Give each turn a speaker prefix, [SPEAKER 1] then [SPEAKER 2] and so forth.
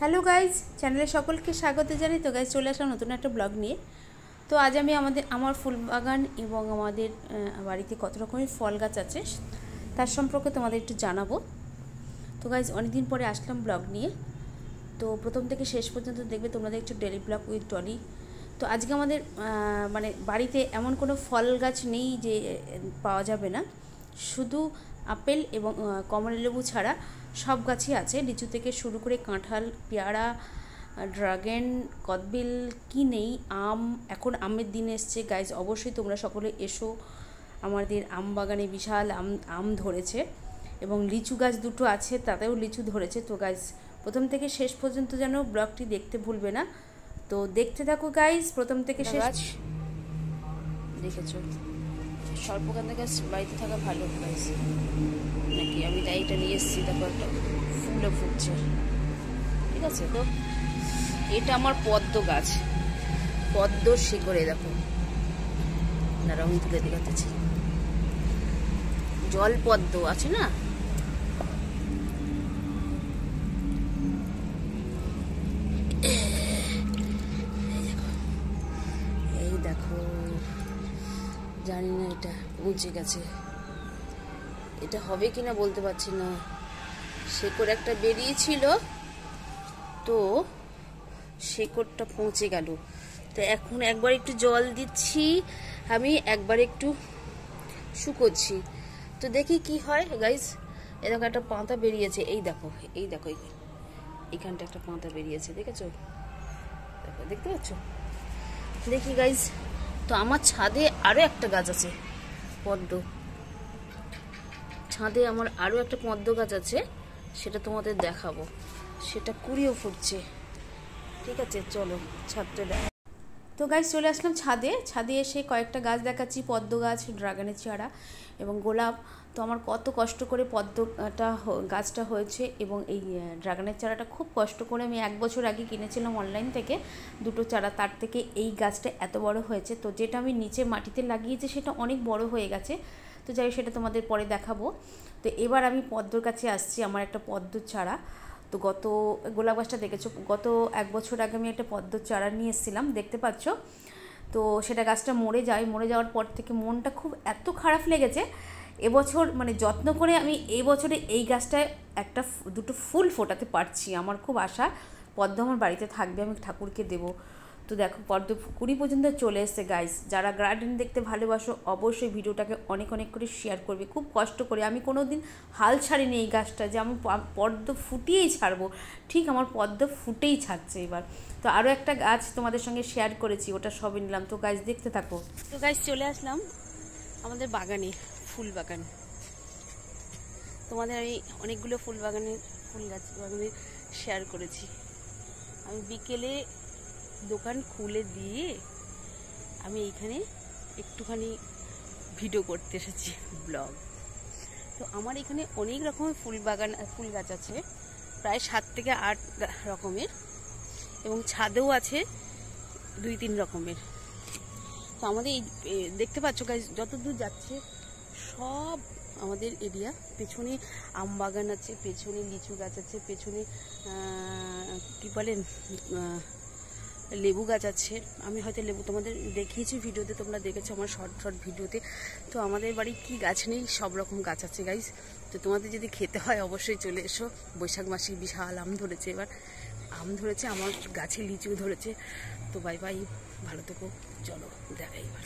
[SPEAKER 1] Hello guys, চ্যানেলে সকলকে স্বাগত জানাই। তো গাইজ চলে আসলাম নতুন একটা ব্লগ নিয়ে। তো আজ আমি আমার ফুল বাগান এবং আমাদের বাড়িতে কত রকমের ফল গাছ আছে তার সম্পর্কে তোমাদের একটু জানাবো। তো গাইজ অনেকদিন পরে আসলাম ব্লগ নিয়ে, তো প্রথম থেকে শেষ পর্যন্ত দেখবে তোমাদের একটু ডেলি ব্লগ উইথ ডলি। তো আজকে আমাদের মানে বাড়িতে এমন কোনো ফল গাছ নেই যে পাওয়া যাবে না, শুধু আপেল এবং কমলালেবু ছাড়া সব গাছই আছে। লিচু থেকে শুরু করে কাঁঠাল, পেয়ারা, ড্রাগন, কদবেল, কি নেই, আম। এখন আমের দিন এসছে গাইজ, অবশ্যই তোমরা সকলে এসো। আমাদের আম বাগানে বিশাল আম ধরেছে এবং লিচু গাছ দুটো আছে, তাতেও লিচু ধরেছে। তো গাইজ প্রথম থেকে শেষ পর্যন্ত যেন ব্লগটি দেখতে ভুলবে না। তো দেখতে থাকো গাইজ প্রথম থেকে শেষ। দেখেছো সর্পকান্দা গাছ বাড়িতে থাকা ভালো গাইজ নাকি, আমি তাই এটা নিয়ে এসেছি। দেখো একটা ফুলও ফুটছে, ঠিক আছে। তো এটা আমার পদ্ম গাছ, পদ্ম শিকড়ে দেখো না, রং তুলে দেখাতেছি। জল পদ্ম আছে না, এই দেখো। জানি না এটা পৌঁছে গেছে, এটা হবে কিনা বলতে পারছি না। শেকড় একটা বেরিয়েছিল, তো শেকড়টা পৌঁছে গেল। তো এখন একবার একটু জল দিচ্ছি আমি, একবার একটু শুকোচ্ছি। তো দেখি কি হয় গাইজ। এরকম একটা পাতা বেরিয়েছে, এই দেখো, এই দেখো, এইখানটা একটা পাতা বেরিয়েছে, দেখেছো? দেখো, দেখতে পাচ্ছ? দেখি গাইজ। তো আমার ছাদে আরও একটা গাছ আছে পদ্ম, ছাদে আমার আরও একটা পদ্ম গাছ আছে, সেটা তোমাদের দেখাবো। সেটা কুড়িও ফুটছে, ঠিক আছে? চলো ছাদটা দেখা। তো গাছ চলে আসলাম ছাদে। ছাদে এসে কয়েকটা গাছ দেখাচ্ছি, পদ্ম গাছ, ড্রাগনের চারা এবং গোলাপ। তো আমার কত কষ্ট করে পদ্মটা গাছটা হয়েছে এবং এই ড্রাগনের চারাটা খুব কষ্ট করে আমি 1 বছর আগে কিনেছিলাম অনলাইন থেকে দুটো চারা, তার থেকে এই গাছটা এত বড় হয়েছে। তো যেটা আমি নিচে মাটিতে লাগিয়েছি সেটা অনেক বড় হয়ে গেছে। তো যাই, সেটা তোমাদের পরে দেখাবো। তো এবার আমি পদ্মর কাছে আসছি, আমার একটা পদ্মর চারা। তো গত গোলাপ গাছটা দেখেছো, গত 1 বছর আগে আমি একটা পদ্মর চারা নিয়ে এসেছিলাম, দেখতে পাচ্ছ। তো সেটা গাছটা মরে যায়, মরে যাওয়ার পর থেকে মনটা খুব এত খারাপ লেগেছে। এবছর মানে যত্ন করে আমি এই বছরে এই গাছটায় দুটো ফুল ফোটাতে পারছি। আমার খুব আশা পদ্ম আমার বাড়িতে থাকবে, আমি ঠাকুরকে দেবো। তো দেখো পদ্ম কুড়ি পর্যন্ত চলে এসছে গাইস। যারা গার্ডেন দেখতে ভালোবাসো অবশ্যই ভিডিওটাকে অনেক অনেক করে শেয়ার করবে। খুব কষ্ট করে, আমি কোনো দিন হাল ছাড়িনি এই গাছটা যে আমি পদ্ম ফুটিয়েই ছাড়বো, ঠিক আমার পদ্ম ফুটেই ছাড়ছে এবার। তো আরও একটা গাছ তোমাদের সঙ্গে শেয়ার করেছি, ওটা সবই নিলাম। তো গাছ দেখতে থাকো। তো গাছ চলে আসলাম আমাদের বাগানে, ফুল বাগান। তোমাদের আমি অনেকগুলো ফুল গাছ বাগানে শেয়ার করেছি। আমি বিকেলে দোকান খুলে দিয়ে আমি এইখানে একটুখানি ভিডিও করতে এসেছি, ব্লগ। তো আমার এখানে অনেক রকমের ফুল গাছ আছে, প্রায় 7 থেকে 8 রকমের, এবং ছাদেও আছে 2-3 রকমের। তো আমাদের এই দেখতে পাচ্ছ গাছ যত দূর যাচ্ছে সব আমাদের এরিয়া। পেছনে আম বাগান আছে, পেছনে লিচু গাছ আছে, পেছনে কি বলেন লেবু গাছ আছে। আমি হয়তো লেবু তোমাদের দেখিয়েছি ভিডিওতে, তোমরা দেখেছো আমার শর্ট ভিডিওতে। তো আমাদের বাড়ি কি গাছ নেই, সব রকম গাছ আছে গাইস। তো তোমাদের যদি খেতে হয় অবশ্যই চলে এসো। বৈশাখ মাসে বিশাল আম ধরেছে, এবার আম ধরেছে, আমার গাছে লিচু ধরেছে। তো বাই বাই, ভালো থেকো, চলো দেখাই এবার।